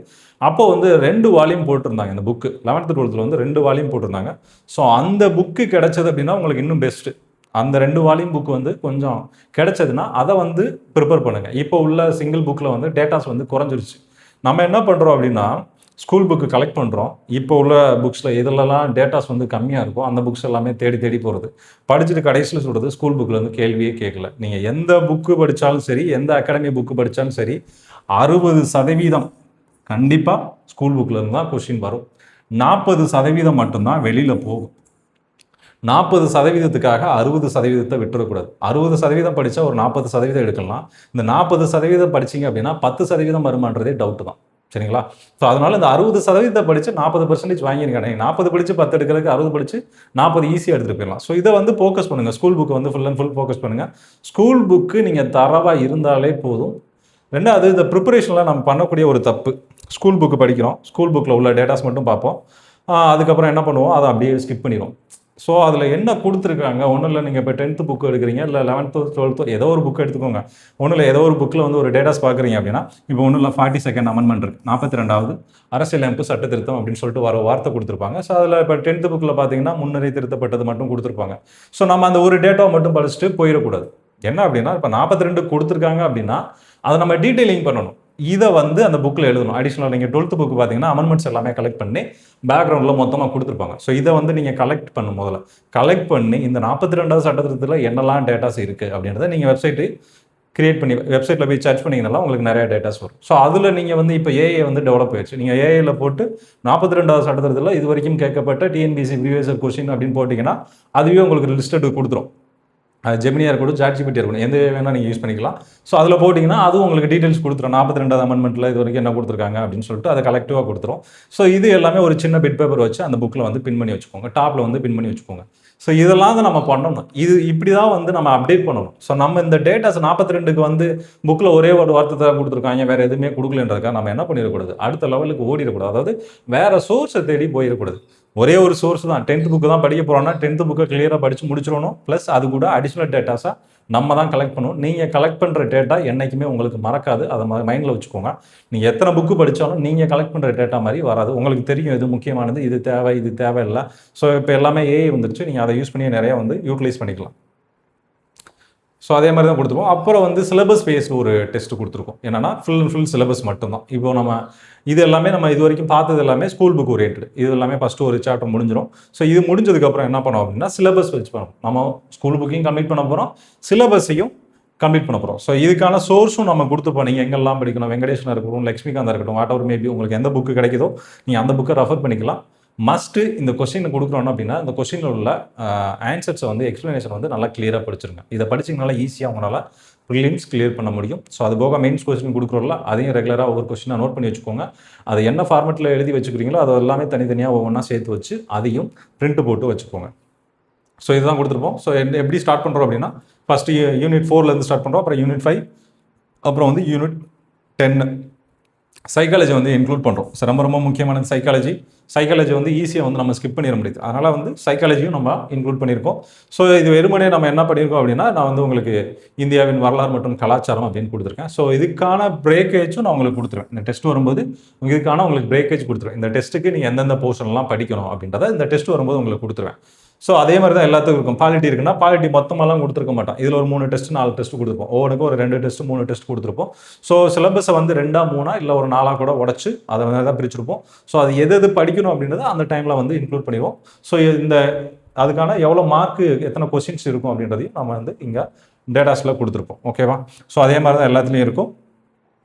அப்போ வந்து 2 வால்யூம் போட்டிருந்தாங்க. இந்த புக்கு 11th 12th வந்து 2 வால்யூம் போட்டிருந்தாங்க. ஸோ அந்த புக்கு கிடைச்சது அப்படின்னா உங்களுக்கு இன்னும் பெஸ்ட்டு. அந்த 2 வால்யூம் புக் வந்து கொஞ்சம் கிடைச்சதுன்னா அதை வந்து ப்ரிப்பேர் பண்ணுங்கள். இப்போ உள்ள சிங்கிள் புக்கில் வந்து டேட்டாஸ் வந்து குறைஞ்சிருச்சு. நம்ம என்ன பண்ணுறோம் அப்படின்னா ஸ்கூல் புக்கு கலெக்ட் பண்ணுறோம். இப்போ உள்ள புக்ஸில் எதுலலாம் டேட்டாஸ் வந்து கம்மியாக இருக்கும் அந்த புக்ஸ் எல்லாமே தேடி போகிறது. படிச்சுட்டு கடைசியில் சொல்கிறது ஸ்கூல் புக்கில் வந்து கேள்வியே கேட்கல. நீங்கள் எந்த புக்கு படித்தாலும் சரி, எந்த அகாடமி புக்கு படித்தாலும் சரி, 60% கண்டிப்பாக ஸ்கூல் புக்கில் இருந்து தான் கொஸ்டின் வரும். 40% மட்டும்தான் வெளியில் போகும். 40%க்காக 60% விட்டுறக்கூடாது. 60% படித்தா ஒரு 40% எடுக்கலாம். இந்த 40% படிச்சிங்க அப்படின்னா 10% வருமானதே டவுட்டு தான். சரிங்களா? ஸோ அதனால் இந்த 60% படித்து 40% வாங்கியிருக்காங்க. நீங்கள் 40 படித்து 10 எடுக்கிறதுக்கு 60 படித்து 40 ஈஸியாக எடுத்துகிட்டு போயிடலாம். ஸோ இதை வந்து ஃபோக்கஸ் பண்ணுங்கள். ஸ்கூல் புக்கு வந்து ஃபுல் அண்ட் ஃபுல் ஃபோக்கஸ் பண்ணுங்கள். ஸ்கூல் புக்கு நீங்கள் தரவாக இருந்தாலே போதும். ரெண்டாவது, இந்த ப்ரிப்பரேஷனில் நம்ம பண்ணக்கூடிய ஒரு தப்பு, ஸ்கூல் புக்கு படிக்கிறோம், ஸ்கூல் புக்கில் உள்ள டேட்டாஸ் மட்டும் பார்ப்போம், அதுக்கப்புறம் என்ன பண்ணுவோம், அதை அப்படியே ஸ்கிப் பண்ணிடுவோம். ஸோ அதில் என்ன கொடுத்துருக்காங்க, ஒன்றும் இல்லை, நீங்கள் இப்போ 10th புக்கு எடுக்கிறீங்க, இல்லை 11th 12th ஏதோ ஒரு புக்கு எடுத்துக்கோங்க. ஒன்றும் இல்லை, ஏதோ ஒரு புக்கில் வந்து ஒரு டேட்டாஸ் பார்க்குறீங்க அப்படின்னா இப்போ ஒன்றும் இல்லை 42nd அமெண்ட்மெண்ட் இருக்குது, 42வது அரசியலமைப்பு சட்ட திருத்தம் அப்படின்னு சொல்லிட்டு வர வார்த்தை கொடுத்துருப்பாங்க. ஸோ அதில் இப்போ 10th புக்கில் பார்த்தீங்கன்னா முன்னரே திருத்தப்பட்டது மட்டும் கொடுத்துருப்பாங்க. ஸோ நம்ம அந்த ஒரு டேட்டாவை மட்டும் படிச்சுட்டு போயிடக்கூடாது. என்ன அப்படின்னா இப்போ 42 கொடுத்துருக்காங்க அப்படின்னா அதை நம்ம டீட்டெயிலிங் பண்ணணும். இதை வந்து அந்த புக்கில் எழுதணும். அடிஷ்னலாக நீங்கள் 12th புக்கு பார்த்தீங்கன்னா அமெண்ட்மெண்ட்ஸ் எல்லாமே கலெக்ட் பண்ணி பேக்ரவுண்டில் மொத்தமாக கொடுத்துருப்பாங்க. ஸோ இதை வந்து நீங்கள் கலெக்ட் பண்ணி இந்த 42வது சட்டத்திட்டத்தில் என்னெல்லாம் டேட்டாஸ் இருக்குது அப்படின்றத நீங்கள் வெப்சைட்டு கிரியேட் பண்ணி வெப்சைட்டில் போய் சர்ச் பண்ணிங்கனால உங்களுக்கு நிறைய டேட்டாஸ் வரும். ஸோ அதில் நீங்கள் வந்து இப்போ ஏஐ வந்து டெவலப் ஆயிடுச்சு. நீங்கள் ஏஐயில் போட்டு 42வது சட்டத்திட்டத்தில் இது வரைக்கும் கேட்கப்பட்ட டிஎன்பிஎஸ்சி ப்ரீவியஸ் கொஸ்டின் அப்படின்னு போட்டிங்கன்னா அதுவே உங்களுக்கு லிஸ்ட் கொடுத்துரும். ஜெமினியாக இருக்கட்டும், ChatGPT இருக்கட்டும், எந்த வேணால் நீங்கள் யூஸ் பண்ணிக்கலாம். ஸோ அதில் போட்டிங்கன்னா அதுவும் உங்களுக்கு டீட்டெயில்ஸ் கொடுத்துரும். 42வது அமெண்ட்மெண்ட்டில் இது வரைக்கும் என்ன கொடுத்துருக்காங்க அப்படின்னு சொல்லிட்டு அதை கலெக்டிவாக கொடுத்துரும். ஸோ இது எல்லாமே ஒரு சின்ன பிட் பேப்பர் வச்சு அந்த புக்கில் வந்து பின் பண்ணி வச்சுக்கோங்க, டாப்பில் வந்து பின் பண்ணி வச்சுக்கோங்க. ஸோ இதெல்லாம் தான் நம்ம பண்ணணும். இப்படி தான் வந்து நம்ம அப்டேட் பண்ணணும். ஸோ நம்ம இந்த டேட்டாஸ் 42க்கு வந்து புக்கில் ஒரே ஒரு வார்த்தை தான் கொடுத்துருக்காங்க, வேறு எதுவுமே கொடுக்கலன்றதுக்காக நம்ம என்ன பண்ணிடக்கூடாது, அடுத்த லெவலுக்கு ஓடிடக்கூடாது. அதாவது வேறு சோர்ஸை தேடி போயிடக்கூடாது. ஒரே ஒரு சோர்ஸ் தான், 10th புக்கு தான் படிக்க போகிறோன்னா 10th புக்கை கிளியராக படித்து முடிச்சிடணும். ப்ளஸ் அது கூட அடிஷ்னல் டேட்டாஸாக நம்ம தான் கலெக்ட் பண்ணணும். நீங்கள் கலெக்ட் பண்ணுற டேட்டா என்றைக்குமே உங்களுக்கு மறக்காது. அதை மைண்டில் வச்சுக்கோங்க. நீங்கள் எத்தனை புக்கு படித்தாலும் நீங்கள் கலெக்ட் பண்ணுற டேட்டா மாதிரி வராது. உங்களுக்கு தெரியும் எது முக்கியமானது, இது தேவையில்லை. ஸோ இப்போ எல்லாமே ஏஐ வந்துருச்சு. நீங்கள் அதை யூஸ் பண்ணி நிறையா வந்து யூட்டிலைஸ் பண்ணிக்கலாம். ஸோ அதே மாதிரி தான் கொடுத்துருவோம். அப்புறம் வந்து சிலபஸ் பேஸ்டு ஒரு டெஸ்ட் கொடுத்துருக்கோம். என்னன்னா ஃபுல் சிலபஸ் மட்டும்தான். இப்போ நம்ம இது எல்லாமே நம்ம இது வரைக்கும் பார்த்தது எல்லாமே ஸ்கூல் புக் ஓரியன்ட். இது எல்லாமே ஃபஸ்ட்டு ஒரு சாப்டர் முடிஞ்சிடும். ஸோ இது முடிஞ்சதுக்கப்புறம் என்ன பண்ணோம் அப்படின்னா சிலபஸ் வச்சு பண்ணோம். நம்ம ஸ்கூல் புக்கையும் கம்ப்ளீட் பண்ண போகிறோம், சிலபஸையும் கம்ப்ளீட் பண்ண போகிறோம். ஸோ இதுக்கான சோர்ஸும் நம்ம கொடுத்துப்போம். நீங்கள் எங்கெல்லாம் படிக்கணும், வெங்கடேஷனாக இருக்கட்டும், லக்ஷ்மிகாந்தாக இருக்கட்டும், வாட் எவர் மேபி உங்களுக்கு எந்த புக்கு கிடைக்குதோ நீங்கள் அந்த புக்கை ரெஃபர் பண்ணிக்கலாம். மஸ்ட்டு இந்த கொஸ்டினை கொடுக்குறோம் அப்படின்னா இந்த கொஸ்டினில் உள்ள ஆன்சர்ஸை வந்து எக்ஸ்ப்ளனேஷன் வந்து நல்லா கிளியராக படிச்சிருங்க. இதை படிச்சிங்கனால ஈஸியாக உங்களால் ப்ரிலிம்ஸ் கிளியர் பண்ண முடியும். ஸோ அது போக மெயின்ஸ் கொஸ்டின் கொடுக்குறோம்ல, அதையும் ரெகுலராக ஒவ்வொரு கொஸ்டினாக நோட் பண்ணி வச்சுக்கோங்க. அதை என்ன ஃபார்மெட்டில் எழுதி வச்சுக்கிறீங்களோ அது எல்லாமே தனித்தனியாக ஒவ்வொன்றா சேர்த்து வச்சு அதையும் பிரிண்ட் போட்டு வச்சுக்கோங்க. ஸோ இதுதான் கொடுத்துருப்போம். ஸோ எப்படி ஸ்டார்ட் பண்ணுறோம் அப்படின்னா ஃபஸ்ட்டு யூனிட் 4லேருந்து ஸ்டார்ட் பண்ணுறோம். அப்புறம் யூனிட் 5, அப்புறம் வந்து யூனிட் 10 சைக்காலஜி வந்து இன்க்ளூட் பண்ணுறோம். ஸோ ரொம்ப ரொம்ப முக்கியமானது சைக்காலஜி வந்து ஈஸியாக வந்து நம்ம ஸ்கிப் பண்ணிட முடியுது. அதனால் வந்து சைக்காலஜியும் நம்ம இன்க்ளூட் பண்ணியிருக்கோம். ஸோ இது வெறுமனே நம்ம என்ன பண்ணியிருக்கோம் அப்படின்னா, நான் வந்து உங்களுக்கு இந்தியாவின் வரலாறு மற்றும் கலாச்சாரம் அப்படின்னு கொடுத்துருக்கேன். ஸோ இதுக்கான பிரேக்கேஜும் நான் உங்களுக்கு கொடுத்துருவேன். இந்த டெஸ்ட் வரும்போது இதுக்கான உங்களுக்கு பிரேக்கேஜ் கொடுத்துருவேன். இந்த டெஸ்ட்டுக்கு நீங்கள் எந்தெந்த போர்ஷன்லாம் படிக்கணும் அப்படின்றத இந்த டெஸ்ட் வரும்போது உங்களுக்கு கொடுத்துருவேன். ஸோ அதே மாதிரி தான் எல்லாத்துக்கும் இருக்கும். பாலிட்டி இருக்குன்னா பாலிட்டி மொத்தமெல்லாம் கொடுத்துருக்க மாட்டோம். இதில் ஒரு 3 டெஸ்ட் 4 டெஸ்ட் கொடுத்துருப்போம். ஒவ்வொன்றுக்கும் ஒரு 2 டெஸ்ட் 3 டெஸ்ட் கொடுத்துருப்போம். ஸோ சிலபஸை வந்து 2ஆ 3ஆ இல்லை ஒரு 4ஆ கூட உடச்சி அதை வந்து தான் பிரிச்சிருப்போம். ஸோ அது எது படிக்கணும் அப்படின்றத அந்த டைமில் வந்து இன்க்ளூட் பண்ணிடுவோம். ஸோ இந்த அதுக்கான எவ்வளோ மார்க்கு எத்தனை கொஸ்டின்ஸ் இருக்கும் அப்படின்றதையும் நம்ம வந்து இங்கே டேட்டாஸில் கொடுத்துருப்போம். ஓகேவா? ஸோ அதே மாதிரி தான் எல்லாத்துலேயும் இருக்கும்.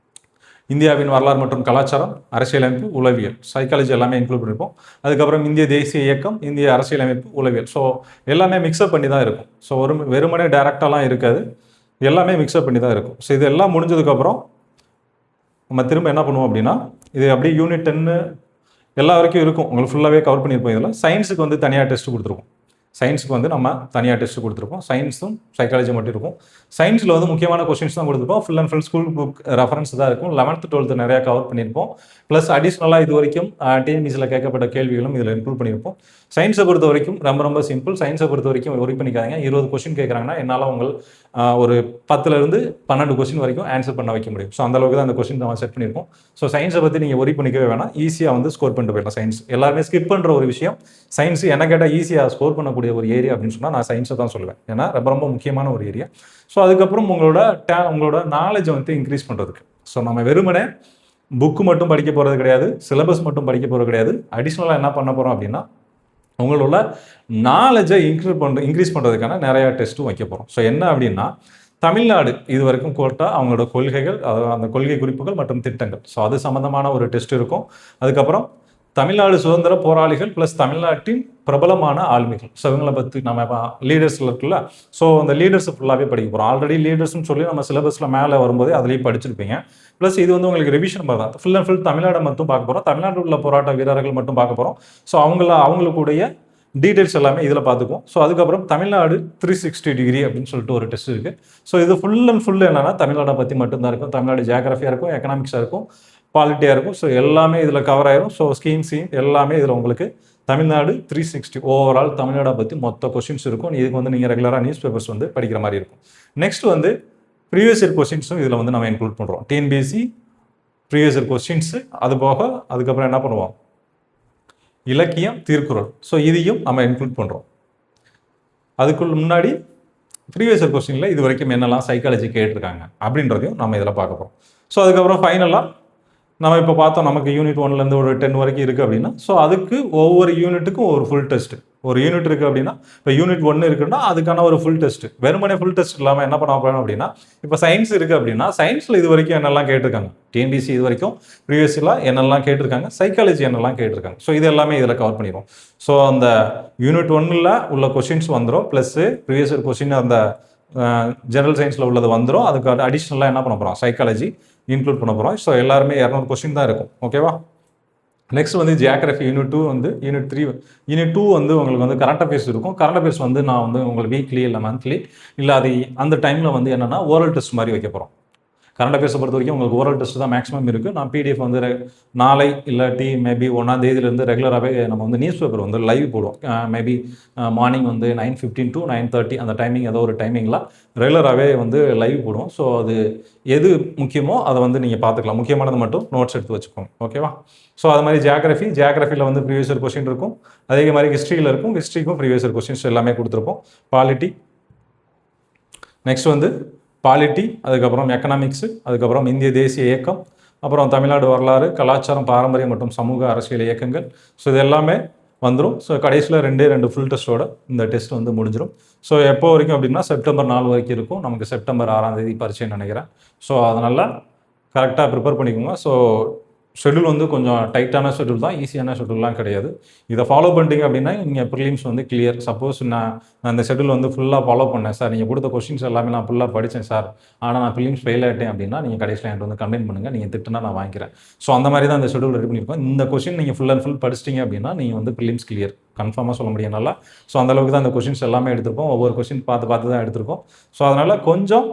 இந்தியாவின் வரலாறு மற்றும் கலாச்சாரம், அரசியலமைப்பு, உளவியல், சைக்காலஜி எல்லாமே இன்க்ளூட் பண்ணியிருப்போம். அதுக்கப்புறம் இந்திய தேசிய இயக்கம், இந்திய அரசியலமைப்பு, உளவியல். ஸோ எல்லாமே மிக்சப் பண்ணி தான் இருக்கும். ஸோ வெறுமனே டேரெக்டாலாம் இருக்காது, எல்லாமே மிக்சப் பண்ணி தான் இருக்கும். ஸோ இது எல்லாம் முடிஞ்சதுக்கப்புறம் நம்ம திரும்ப என்ன பண்ணுவோம் அப்படின்னா, இது அப்படியே யூனிட் 10 எல்லா வரைக்கும் இருக்கும். உங்களுக்கு ஃபுல்லாகவே கவர் பண்ணியிருப்போம். இதில் சயின்ஸுக்கு வந்து தனியாக டெஸ்ட் கொடுத்துருக்கோம். சயின்ஸுக்கு வந்து நம்ம தனியாக டெஸ்ட் கொடுத்துருப்போம். சயின்ஸும் சைக்காலஜி மட்டும் இருக்கும். சயின்ஸில் வந்து முக்கியமான கொஸ்டின்ஸ் தான் கொடுத்துருப்போம். Full and full school book reference தான் இருக்கும். 11th 12th நிறையா கவர் பண்ணியிருப்போம். ப்ளஸ் அடிஷ்னலாக இது வரைக்கும் டிஎன்பிசியில் கேட்கப்பட்ட கேள்விகளும் இதில் இன்க்ளூட் பண்ணியிருப்போம். சயின்ஸை பொறுத்த வரைக்கும் ரொம்ப சிம்பிள். சயின்ஸை பொறுத்த வரைக்கும் ஒரி பண்ணிக்காதீங்க. 20 கொஸ்டின் கேட்குறாங்கன்னா என்னால் உங்கள் ஒரு 10லேருந்து 12 கொஸ்டின் வரைக்கும் ஆன்சர் பண்ண வைக்க முடியும். ஸோ அந்தளவுக்கு தான் அந்த கொஸ்டின் நம்ம செட் பண்ணியிருக்கோம். ஸோ சயின்ஸை பற்றி நீங்கள் ஒரி பண்ணிக்கவே வேணாம். ஈஸியாக வந்து ஸ்கோர் பண்ணிட்டு போயிடலாம். சயின்ஸ் எல்லாருமே ஸ்கிப் பண்ணுற ஒரு விஷயம். சயின்ஸ் என்ன கேட்டால் ஈஸியாக ஸ்கோர் பண்ணக்கூடிய ஒரு ஏரியா அப்படின்னு சொன்னால் நான் சயின்ஸை தான் சொல்லுவேன். ஏன்னா ரொம்ப முக்கியமான ஒரு ஏரியா. ஸோ அதுக்கப்புறம் உங்களோட நாலேஜை வந்து இன்க்ரீஸ் பண்ணுறதுக்கு. ஸோ நம்ம வெறுமனே புக்கு மட்டும் படிக்க போகிறது கிடையாது, சிலபஸ் மட்டும் படிக்க போகிறது கிடையாது. அடிஷ்னலாக என்ன பண்ண போகிறோம் அப்படின்னா, உங்களோட நாலேஜை இன்க்ரீஸ் பண்ணுறதுக்கான நிறையா டெஸ்ட்டும் வைக்க போகிறோம். ஸோ என்ன அப்படின்னா, தமிழ்நாடு இது வரைக்கும் கோட்டா அவங்களோட கொள்கைகள், அந்த கொள்கை குறிப்புகள் மற்றும் திட்டங்கள். ஸோ அது சம்மந்தமான ஒரு டெஸ்ட் இருக்கும். அதுக்கப்புறம் தமிழ்நாடு சுதந்திர போராளிகள் ப்ளஸ் தமிழ்நாட்டின் பிரபலமான ஆளுமைகள். ஸோ இவங்களை பற்றி நம்ம லீடர்ஸில் இருக்குல்ல, ஸோ அந்த லீடர்ஸ் ஃபுல்லாகவே படிக்க போகிறோம். ஆல்ரெடி லீடர்ஸ்னு சொல்லி நம்ம சிலபஸில் மேலே வரும்போதே அதுலேயும் படிச்சிருப்பீங்க. ப்ளஸ் இது வந்து உங்களுக்கு ரிவிஷன் மாதிரி தான். ஃபுல் அண்ட் ஃபுல் தமிழ்நாடு மட்டும் பார்க்க போகிறோம். தமிழ்நாட்டில் உள்ள போராட்ட வீரர்கள் மட்டும் பார்க்க போகிறோம். ஸோ அவங்களுக்குடைய டீட்டெயில்ஸ் எல்லாமே இதில் பார்த்துக்குவோம். ஸோ அதுக்கப்புறம் தமிழ்நாடு 360 டிகிரி அப்படின்னு சொல்லிட்டு ஒரு டெஸ்ட் இருக்குது. ஸோ இது ஃபுல் அண்ட் ஃபுல் என்னன்னா தமிழ்நாடை பற்றி மட்டும்தான் இருக்கும். தமிழ்நாடு ஜியாகிரஃபியாக இருக்கும், எக்கனாமிக்ஸாக இருக்கும், பாலிட்டியாக இருக்கும். ஸோ எல்லாமே இதில் கவர் ஆயிரும். ஸோ ஸ்கீம் எல்லாமே இதில் உங்களுக்கு தமிழ்நாடு 360 ஓவரால் தமிழ்நாடை பற்றி மொத்த கொஸ்டின்ஸ் இருக்கும். இதுக்கு வந்து நீங்கள் ரெகுலராக நியூஸ் பேப்பர்ஸ் வந்து படிக்கிற மாதிரி இருக்கும். நெக்ஸ்ட் வந்து ப்ரீவியஸ் இயர் கொஸ்டின்ஸும் இதில் வந்து நம்ம இன்க்ளூட் பண்ணுறோம். டிஎன்பிஎஸ்சி ப்ரீவியஸ் இயர் கொஸ்டின்ஸு, அது போக அதுக்கப்புறம் என்ன பண்ணுவோம், இலக்கியம், திருக்குறள். ஸோ இதையும் நம்ம இன்க்ளூட் பண்ணுறோம். அதுக்குள்ள முன்னாடி ப்ரீவியஸ் இயர் கொஸ்டினில் இது வரைக்கும் என்னெல்லாம் சைக்காலஜி கேட்டிருக்காங்க அப்படின்றதையும் நம்ம இதில் பார்க்க போகிறோம். ஸோ அதுக்கப்புறம் ஃபைனலாக நம்ம இப்போ பார்த்தோம், நமக்கு யூனிட் 1லேருந்து ஒரு 10 வரைக்கும் இருக்குது அப்படின்னா, ஸோ அதுக்கு ஒவ்வொரு யூனிட்டுக்கும் ஒரு ஃபுல் டெஸ்ட்டு. ஒரு யூனிட் இருக்குது அப்படின்னா, இப்போ யூனிட் 1 இருக்குன்னா அதுக்கான ஒரு ஃபுல் டெஸ்ட்டு. வெறுமனே ஃபுல் டெஸ்ட் இல்லாமல் என்ன பண்ண போகிறோம் அப்படின்னா, இப்போ சயின்ஸ் இருக்குது அப்படின்னா சயின்ஸில் இது வரைக்கும் என்னெல்லாம் கேட்டிருக்காங்க, டிஎன்பிசி இது வரைக்கும் ப்ரீவியஸில் என்னெல்லாம் கேட்டிருக்காங்க, சைக்காலஜி என்னெல்லாம் கேட்டிருக்காங்க. ஸோ இது எல்லாமே இதில் கவர் பண்ணிடுவோம். ஸோ அந்த யூனிட் 1ல் உள்ள கொஸ்டின்ஸ் வந்துடும், ப்ளஸ்ஸு ப்ரீவியஸ் இயர் கொஸ்டின் அந்த ஜெனரல் சயின்ஸில் உள்ளது வந்துடும். அதுக்கு அடிஷ்னலாக என்ன பண்ண போகிறோம், சைக்காலஜி இன்க்ளூட் பண்ண போகிறோம். ஸோ எல்லாருமே 200 கொஸ்டின் தான் இருக்கும். ஓகேவா? நெக்ஸ்ட் வந்து ஜியாகிரஃபி யூனிட் 2 வந்து யூனிட் 2 வந்து உங்களுக்கு வந்து கரண்ட் அஃபேர்ஸ் இருக்கும். கரண்ட் அஃபேர்ஸ் வந்து நான் வந்து உங்களுக்கு வீக்லி இல்லை மந்த்லி இல்லை அது அந்த டைமில் வந்து என்னென்னா ஓரல் டெஸ்ட் மாதிரி வைக்க போகிறோம். கரண்ட் அஃபேர்ஸை பொறுத்த வரைக்கும் உங்களுக்கு ஓரல் டெஸ்ட் தான் மேக்ஸிமம் இருக்குது. நான் பிடிஎஃப் வந்து நாளை இல்லாட்டி மேபி 1ஆம் தேதியிலேருந்து ரெகுலராகவே நம்ம வந்து நியூஸ் பேப்பர் வந்து லைவ் போடுவோம். மேபி மார்னிங் வந்து 9:15 to 9:30 அந்த டைமிங் ஏதோ ஒரு டைமிங்கில் ரெகுலராகவே வந்து லைவ் போடுவோம். ஸோ அது எது முக்கியமோ அதை வந்து நீங்கள் பார்த்துக்கலாம். முக்கியமானது மட்டும் நோட்ஸ் எடுத்து வச்சுக்கோங்க. ஓகேவா? ஸோ அது மாதிரி ஜியாகிரஃபியில் வந்து ப்ரீவியஸ் இயர் கொஸ்டின் இருக்கும். அதே மாதிரி ஹிஸ்ட்ரியில் இருக்கும். ஹிஸ்ட்ரிக்கும் ப்ரீவியஸ் இயர் கொஸ்டின்ஸ் எல்லாமே கொடுத்துருப்போம். பாலிட்டி, நெக்ஸ்ட் வந்து பாலிட்டி, அதுக்கப்புறம் எக்கனாமிக்ஸு, அதுக்கப்புறம் இந்திய தேசிய இயக்கம், அப்புறம் தமிழ்நாடு வரலாறு, கலாச்சாரம், பாரம்பரியம் மற்றும் சமூக அரசியல் இயக்கங்கள். ஸோ இது எல்லாமே வந்துடும். ஸோ கடைசியில் 2 ஃபுல் டெஸ்ட்டோட இந்த டெஸ்ட் வந்து முடிஞ்சிடும். ஸோ எப்போ வரைக்கும் அப்படின்னா செப்டம்பர் 4 வரைக்கும் இருக்கும். நமக்கு செப்டம்பர் 6ஆம் தேதி பரீட்சைன்னு நினைக்கிறேன். ஸோ அதனால் கரெக்டாக ப்ரிப்பேர் பண்ணிக்கோங்க. ஸோ ஷெட்யூல் வந்து கொஞ்சம் டைட்டான ஷெட்யூல் தான், ஈஸியான ஷெட்யூல்லாம் கிடையாது. இதை ஃபாலோ பண்ணிட்டீங்க அப்படின்னா நீங்கள் ப்ரிலிம்ஸ் வந்து கிளியர். சப்போஸ் நான் அந்த ஷெட்யூல் வந்து ஃபுல்லாக ஃபாலோ பண்ணேன் சார், நீங்கள் கொடுத்த கொஸ்டின்ஸ் எல்லாமே நான் ஃபுல்லாக படித்தேன் சார், ஆனால் நான் ப்ரிலிம்ஸ் ஃபெயில் ஆகிட்டேன் அப்படின்னா நீங்கள் கடைசியில் என்கிட்ட வந்து கம்ப்ளைண்ட் பண்ணுங்கள், நீங்கள் திட்டுனா நான் வாங்கிக்கிறேன். ஸோ அந்த மாதிரி தான் அந்த ஷெட்யூல் ரெடி பண்ணியிருக்கோம். இந்த கொஸ்டின் நீங்கள் ஃபுல் அண்ட் ஃபுல் படிச்சிட்டிங்க அப்படின்னா நீங்கள் வந்து ப்ரிலிம்ஸ் கிளியர் கன்ஃபார்மாக சொல்ல முடியும் நல்லா. ஸோ அந்தளவுக்கு தான் அந்த கொஸ்டின்ஸ் எல்லாமே எடுத்திருப்போம். ஒவ்வொரு கொஸ்டின் பார்த்து தான் எடுத்திருக்கோம். ஸோ அதனால் கொஞ்சம்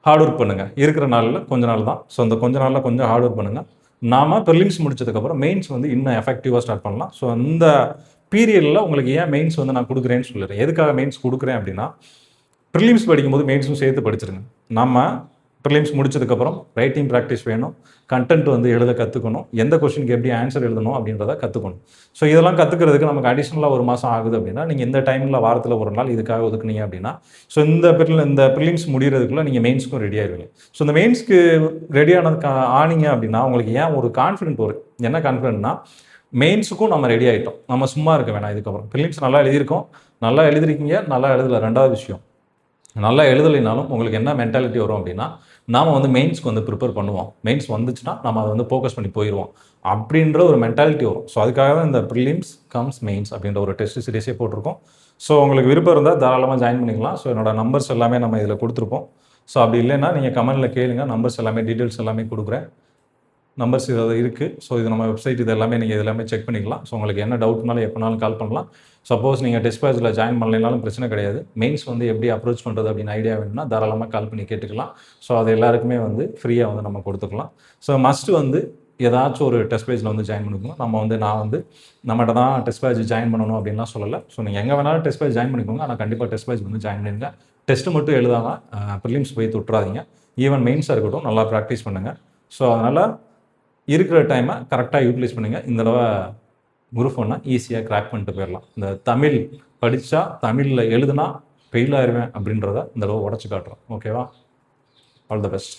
ஹார்ட் ஒர்க் பண்ணுங்கள். இருக்கிற நாளில் கொஞ்ச நாள் தான். ஸோ அந்த கொஞ்ச நாளில் கொஞ்சம் ஹார்ட் ஒர்க் பண்ணுங்கள். நாம ப்ரிலிம்ஸ் முடிச்சதுக்கப்புறம் மெயின்ஸ் வந்து இன்னும் எஃபெக்டிவாக ஸ்டார்ட் பண்ணலாம். ஸோ அந்த பீரியடில் உங்களுக்கு ஏன் மெயின்ஸ் வந்து நான் கொடுக்குறேன்னு சொல்லிடுறேன். எதுக்காக மெயின்ஸ் கொடுக்குறேன் அப்படின்னா, ப்ரிலிம்ஸ் படிக்கும்போது மெயின்ஸும் சேர்த்து படிச்சிருங்க. நம்ம ப்ரிலிம்ஸ் முடிச்சதுக்கப்புறம் ரைட்டிங் ப்ராக்டிஸ் வேணும், கண்டென்ட் வந்து எழுத கற்றுக்கணும், எந்த கொஸ்டினுக்கு எப்படி ஆன்சர் எழுதணும் அப்படின்றத கற்றுக்கணும். ஸோ இதெல்லாம் கற்றுக்கிறதுக்கு நமக்கு அடிஷ்னலாக 1 மாதம் ஆகுது அப்படின்னா, நீங்கள் இந்த டைமில் வாரத்தில் 1 நாள் இதுக்காக ஒதுக்குனீங்க அப்படின்னா, ஸோ இந்த ப்ரிலிம்ஸ் முடிகிறதுக்குள்ளே நீங்கள் மெயின்ஸ்க்கும் ரெடி ஆகிடுவீங்க. ஸோ இந்த மெயின்ஸ்க்கு ரெடி ஆனீங்க அப்படின்னா உங்களுக்கு ஏன் ஒரு கான்ஃபிடென்ட் வரும். என்ன கான்ஃபிடென்ட்னா, மெயின்ஸுக்கும் நம்ம ரெடி ஆகிட்டோம், நம்ம சும்மா இருக்க வேணாம். இதுக்கப்புறம் ப்ரிலிம்ஸ் நல்லா எழுதியிருக்கோம், நல்லா எழுதிருக்கீங்க, நல்லா எழுதலை. 2வது விஷயம், நல்லா எழுதலைனாலும் உங்களுக்கு என்ன மென்டாலிட்டி வரும் அப்படின்னா, நாம் வந்து மெயின்ஸ்க்கு வந்து ப்ரிப்பேர் பண்ணுவோம், மெயின்ஸ் வந்துச்சுன்னா நம்ம அதை வந்து ஃபோக்கஸ் பண்ணி போயிடுவோம் அப்படின்ற ஒரு மென்டாலிட்டி வரும். ஸோ அதுக்காக தான் இந்த ப்ரிலிம்ஸ் கம்ஸ் மெயின்ஸ் அப்படின்ற ஒரு டெஸ்ட் சீரிஸே போட்டிருக்கோம். ஸோ உங்களுக்கு விருப்பம் இருந்தால் தாராளமாக ஜாயின் பண்ணிக்கலாம். ஸோ என்னோட நம்பர்ஸ் எல்லாமே நம்ம இதில் கொடுத்துருப்போம். ஸோ அப்படி இல்லைன்னா நீங்கள் கமெண்ட்டில் கேளுங்க, நம்பர்ஸ் எல்லாமே டீட்டெயில்ஸ் எல்லாமே கொடுக்குறேன். நம்பர்ஸ் இதில் இருக்குது. ஸோ இது நம்ம வெப்சைட், இது எல்லாமே நீங்கள் எல்லாமே செக் பண்ணிக்கலாம். ஸோ உங்களுக்கு என்ன டவுட்னாலும் எப்போனாலும் கால் பண்ணலாம். சப்போஸ் நீங்கள் டெஸ்ட் பேட்சில் ஜாயின் பண்ணலைனாலும் பிரச்சனை கிடையாது. மெயின்ஸ் வந்து எப்படி அப்ரோச் பண்ணுறது அப்படின்னு ஐடியா வேணும்னா தாராளமாக கால் பண்ணி கேட்டுக்கலாம். ஸோ அது எல்லாருக்குமே வந்து ஃப்ரீயாக வந்து நம்ம கொடுத்துக்கலாம். ஸோ மஸ்ட்டு வந்து ஏதாச்சும் ஒரு டெஸ்ட் பேஜில் வந்து ஜாயின் பண்ணிக்கணும். நான் வந்து நம்மகிட்ட தான் டெஸ்ட் பேஜ் ஜாயின் பண்ணணும் அப்படின்லாம் சொல்லலை. ஸோ நீங்கள் எங்கே வேணாலும் டெஸ்ட் பேஜ் ஜாயின் பண்ணிக்கோங்க. ஆனால் கண்டிப்பாக டெஸ்ட் பேஜ் வந்து ஜாயின் பண்ணிடுங்க. டெஸ்ட்டு மட்டும் எழுதாமல் ப்ரிலிம்ஸ் போய் தொட்டுறாதீங்க. ஈவன் மெயின்ஸாக இருக்கட்டும், நல்லா ப்ராக்டிஸ் பண்ணுங்கள். ஸோ அதனால் இருக்கிற டைமை கரெக்டாக யூட்டிலைஸ் பண்ணுங்கள். இந்த தடவை குரூப் 1 ஈஸியாக கிராக் பண்ணிட்டு போயிடலாம். இந்த தமிழ் படித்தா, தமிழில் எழுதுனா ஃபெயில் ஆயிடுவேன் அப்படின்றத இந்த தடவை உடச்சி காட்டுறோம். ஓகேவா? All the best.